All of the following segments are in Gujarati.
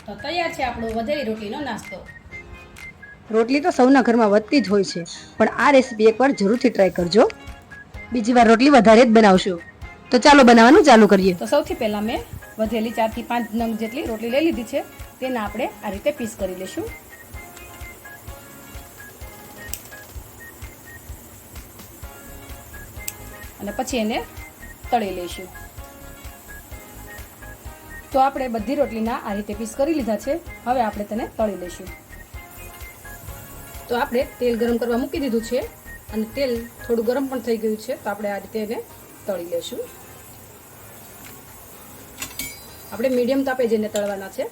તો તૈયાર છે આપણો વધેલી રોટલીનો નાસ્તો। રોટલી તો સૌના ઘરમાં વધતી જ હોય છે, પણ આ રેસીપી એકવાર જરૂરથી ટ્રાય કરજો। બીજી વાર રોટલી વધારે જ બનાવશું। તો ચાલો બનાવવાનું ચાલુ કરીએ। તો સૌથી પહેલાં મેં વધેલી 4 થી 5 નંગ જેટલી રોટલી લઈ લીધી છે। તેને આપણે આ રીતે પીસ કરી લઈશું। અને પછી એને તળી લઈશું। તો આપણે બધી રોટલીના આ રીતે પીસ કરી લીધા છે। હવે આપણે તેને તળી લઈશું। તો આપણે તેલ ગરમ કરવા મૂકી દીધું છે અને તેલ થોડું ગરમ પણ થઈ ગયું છે। તો આપણે આ રીતે એને તળી લઈશું। આપણે મીડિયમ તાપે જઈને તળવાના છે।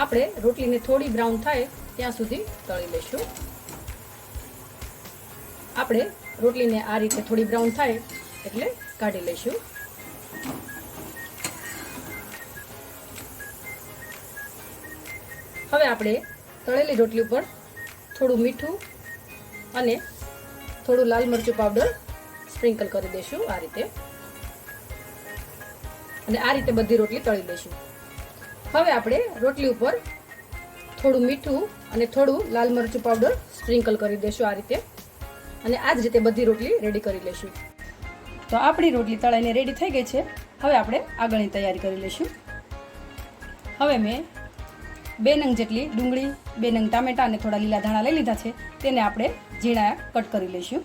આપણે રોટલીને થોડી બ્રાઉન થાય ત્યાં સુધી તળી લઈશું। આપણે રોટલીને આ રીતે થોડી બ્રાઉન થાય એટલે કાઢી લઈશું। હવે આપણે તળેલી રોટલી ઉપર થોડું મીઠું અને થોડું લાલ મરચું પાવડર સ્પ્રિંકલ કરી દઈશું આ રીતે। અને આ રીતે બધી રોટલી તળી લઈશું। હવે આપણે રોટલી ઉપર થોડું મીઠું અને થોડું લાલ મરચું પાવડર સ્પ્રિંકલ કરી દઈશું આ રીતે। અને આ જ રીતે બધી રોટલી રેડી કરી લઈશું। તો આપણી રોટલી તળાઈને રેડી થઈ ગઈ છે। હવે આપણે આગળની તૈયારી કરી લઈશું। હવે મેં 2 નંગ જેટલી ડુંગળી, 2 નંગ ટામેટા અને થોડા લીલા ધાણા લઈ લીધા છે। તેને આપણે ઝીણા કટ કરી લઈશું।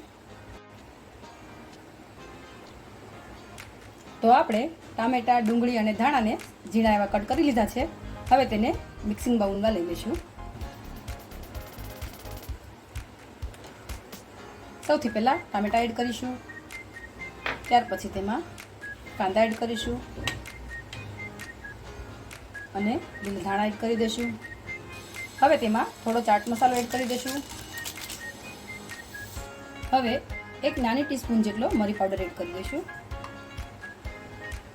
તો આપણે ટામેટા, ડુંગળી અને ધાણાને ઝીણા એવા કટ કરી લીધા છે। હવે તેને મિક્સિંગ બાઉલમાં લઈ લઈશું। સૌથી પહેલાં ટામેટા એડ કરીશું, ત્યાર પછી તેમાં કાંદા એડ કરીશું અને લીલા ધાણા એડ કરી દઈશું। હવે તેમાં થોડો ચાટ મસાલો એડ કરી દઈશું। હવે 1 નાની ટીસ્પૂન જેટલો મરી પાવડર એડ કરી દઈશું।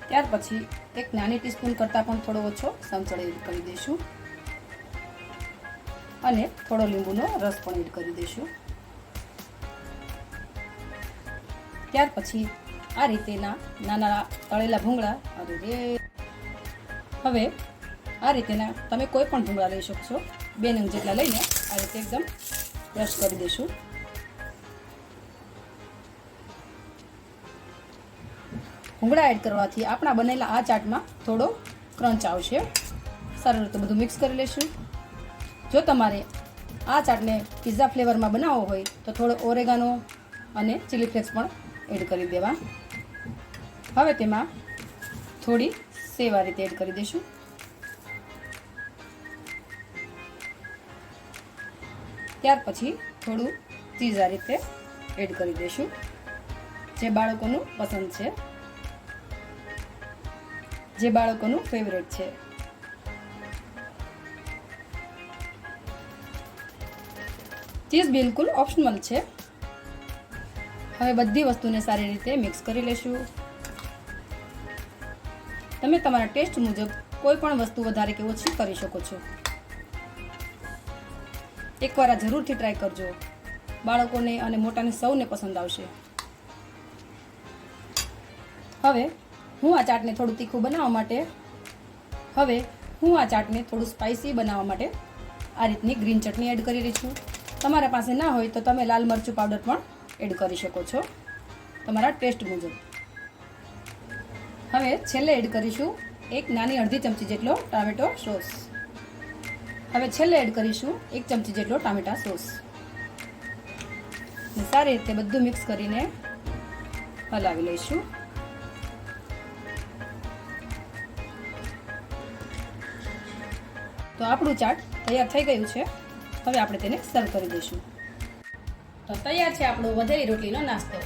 ત્યાર પછી 1 નાની ટીસ્પૂન કરતાં પણ થોડો ઓછો સંચળ એડ કરી દઈશું અને થોડો લીંબુનો રસ પણ એડ કરી દઈશું। ત્યાર પછી આ રીતેના નાના તળેલા ભૂંગળા હવે આ રીતેના તમે કોઈ પણ ભૂંગળા લઈ શકશો। 2 નંગ જેટલા લઈને આ રીતે એકદમ ક્રશ કરી દઈશું। ભૂંગળા એડ કરવાથી આપણા બનેલા આ ચાટમાં થોડો ક્રંચ આવશે। સારી રીતે બધું મિક્સ કરી લઈશું। જો તમારે આ ચાટને પિઝા ફ્લેવરમાં બનાવવો હોય તો થોડો ઓરેગાનો અને ચીલી ફ્લેક્સ પણ એડ કરી દેવા। હવે તેમાં થોડી સેવ આ રીતે એડ કરી દઈશું। ત્યાર પછી થોડું ચીઝ આ રીતે એડ કરી દઈશું, જે બાળકોનું પસંદ છે, જે બાળકોનું ફેવરેટ છે। ચીઝ બિલકુલ ઓપ્શનલ છે। હવે બધી વસ્તુને સારી રીતે મિક્સ કરી લેશું। તમે તમારા ટેસ્ટ મુજબ કોઈ પણ વસ્તુ વધારે કે ઓછી કરી શકો છો। એકવાર આ જરૂરથી ટ્રાય કરજો, બાળકોને અને મોટાને સૌને પસંદ આવશે। હવે હું આ ચાટને થોડું તીખું બનાવવા સ્પાઇસી બનાવવા માટે આ રીતની ગ્રીન ચટણી એડ કરી રહી છું। તમારા પાસે ના હોય તો તમે લાલ મરચું પાવડર પણ એડ કરી શકો છો તમારા ટેસ્ટ મુજબ। હવે છેલ્લે એડ કરીશું 1 નાની અડધી ચમચી જેટલો ટામેટો સોસ। હવે છેલ્લે એડ કરીશું 1 ચમચી જેટલો ટામેટા સોસ। સારી રીતે બધું મિક્સ કરીને હલાવી લઈશું। તો આપણું ચાટ તૈયાર થઈ ગયું છે। હવે આપણે તેને સર્વ કરી દઈશું। તો તૈયાર છે આપણો વધેલી રોટલીનો નાસ્તો।